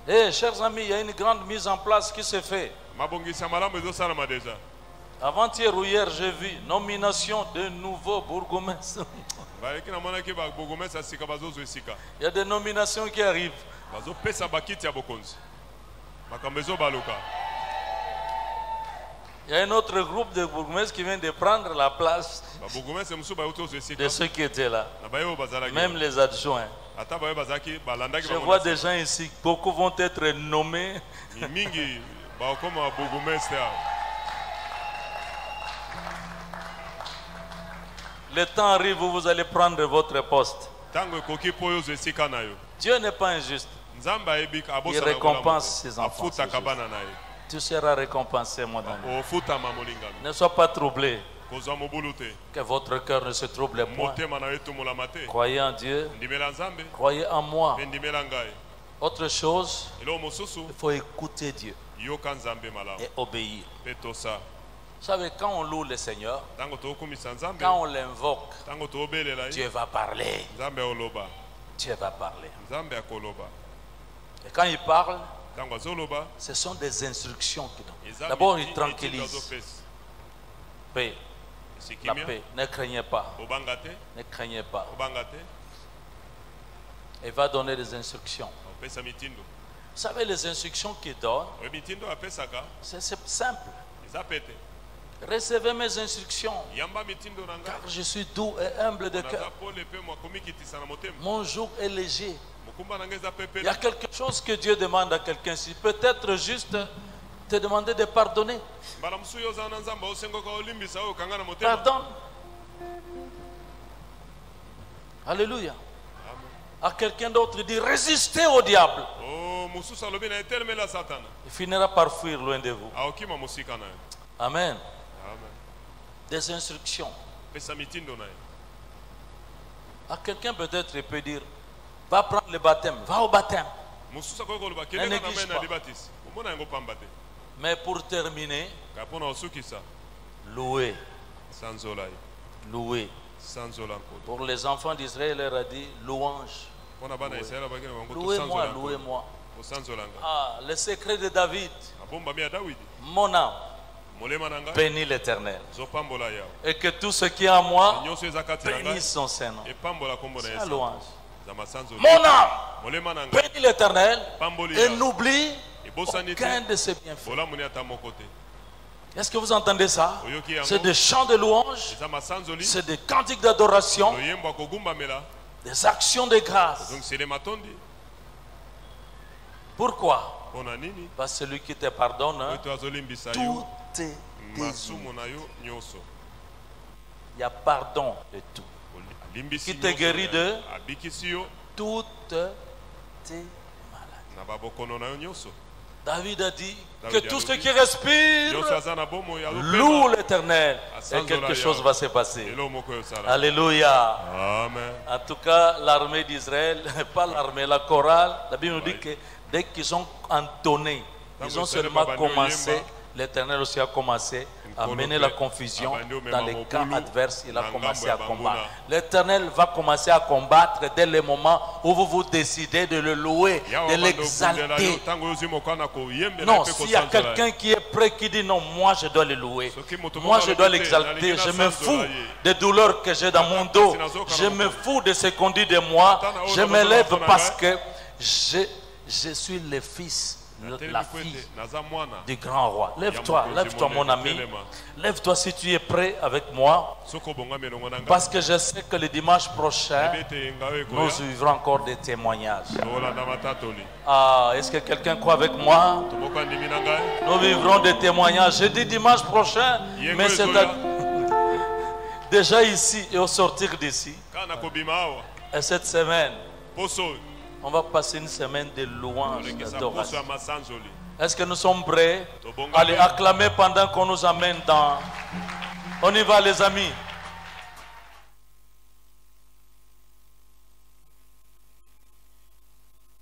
Eh, chers amis, il y a une grande mise en place qui se fait. mabongisi ya malamu ezosalama deja Avant-hier ou hier, j'ai vu nomination de nouveaux bourgmestres. bayeki namonaki babogomesi ya sika bazozwa esika Il y a des nominations qui arrivent. bazopesa bakiti ya bokonzi makambo ezobaluka Il y a un autre groupe de bourgmestres qui vient de prendre la place babogomesi mosusu bayuti ozwa esika de ceux qui étaient là. na baye oyo bazalaki Même les adjoints. ata baye bazalaki balandaki Je bango vois na des gens ici, beaucoup vont être nommés. sika. mingi bakokoma babogomesi awa Le temps arrive où vous allez prendre votre poste. ntango ekoki mpo oyo ozwa esika na yo Dieu n'est pas injuste. nzambe ayebi Il récompense ses enfants. afutaka bana na ye Tu seras récompensé, mon ami. ofutama molingami Ne sois pas troublé. kozwa mobulu te Que votre cœur ne se trouble point. motema na yo etumolama te Croyez en Dieu. ndimela nzambe Croyez en moi. mpe ndimela ngai Autre chose, eloko mosusu il faut écouter Dieu yoka nzambe malamu et obéir. mpe tosa Vous savez, quand on loue le Seigneur, ntango tokumisa nzambe quand on l'invoque, ntango tobelela ye Dieu va parler. nzambe oloba Dieu va parler. nzambe akoloba Et quand il parle, ntango azoloba ce sont des instructions qu'il donne. eza D'abord, il miti tranquillise. azopesa Paix, la esikimia paix. Ne craignez pas. obanga te Ne craignez pas. obanga te Il va donner des instructions. opesa mitindo Vous savez, les instructions qu'il donne, oyo mitindo apesaka c'est simple. eza pete Recevez mes instructions, yamba mitindo na ngai car je suis doux et humble de naza cœur. pole mpe mwakomikitisa na motema Mon joug est léger. mokumba na ngai eza Il y pepele a quelque chose que Dieu demande à quelqu'un. Si peut-être juste te demander de pardonner. mbala mosusu yo oza na nzambe osengoka olimbisa oyo okanga na motema Pardonne. Alléluia. À quelqu'un d'autre, il dit résistez au diable. o mosusu alobi na etelemela satana Il finira par fuir loin de vous. aokima mosika na ye Amen. amen Des instructions. pesa mitindo na ye À quelqu'un peut-être il peut dire va prendre le baptême, va au baptême. mosusu akoki koloba Ne kelenga na néglige mai na pas. libatisi omona yango pamba te Mais pour terminer, ka mpona osukisa louez sanzola ye Louer. sanzola nkolo Pour les enfants d'Israël, il leur a dit louange. mpona bana israele bakini bango Louez-moi, tosanzola nkolo louez-moi. kosanzola nga Ah, le secret de David. abombami ya dawidi Mon âme molema na ngai bénit l'Éternel. zopambola yawe Et que tout ce qui est en moi nyonso eza kati na ngai bénisse son Saint-Nom. epambola nkombo na C'est la yesu louange. za masanzola Mon âme molema na ngai bénit l'Éternel pamboli et yawe n'oublie ebosani te aucun de ses bienfaits. bolamu ni ata moko te Est-ce que vous entendez ça? oyoki yango C'est des chants de louange, eza masanzoli c'est des cantiques d'adoration, loyembo ya kogumbamela des actions de grâce. ozongisele matondi Pourquoi? mpona nini Parce que celui qui te pardonne, oyo to azolimbisa yo tout est désigné. masumu na yo nyonso Il y a pardon de tout. alimbisi Qui te nyonso guérit de abikisi yo toutes tes maladies. na babokono na yo nyonso David a dit que David a tout dit, ce qui respire nyonso aza na bomoi loue l'Éternel et Asanzola quelque ya. chose va se passer. elo moko yosala Alléluia. amen En tout cas, l'armée d'Israël, pas l'armée, la chorale, la Bible nous dit que dès qu'ils ont entonné, ils ont seulement commencé, l'Éternel aussi a commencé à mener la confusion dans les camps adverses. Il a commencé à combattre. L'Éternel va commencer à combattre dès le moment où vous vous décidez de le louer, de l'exalter. Non, s'il y a quelqu'un qui est prêt, qui dit non, moi je dois le louer, moi je dois l'exalter, je me fous des douleurs que j'ai dans mon dos, je me fous de ce qu'on dit de moi, je me lève parce que je suis le fils, la fille du grand roi. Lève-toi, lève-toi mon ami, lève-toi si tu es prêt avec moi, parce que je sais que le dimanche prochain, nous vivrons encore des témoignages. Ah, est-ce que quelqu'un croit avec moi? Nous vivrons des témoignages. Je dis dimanche prochain, mais c'est déjà ici et au sortir d'ici. Et cette semaine, on va passer une semaine de louange, d'adoration. Est-ce que nous sommes prêts? Allez, acclamer pendant qu'on nous amène dans... On y va les amis.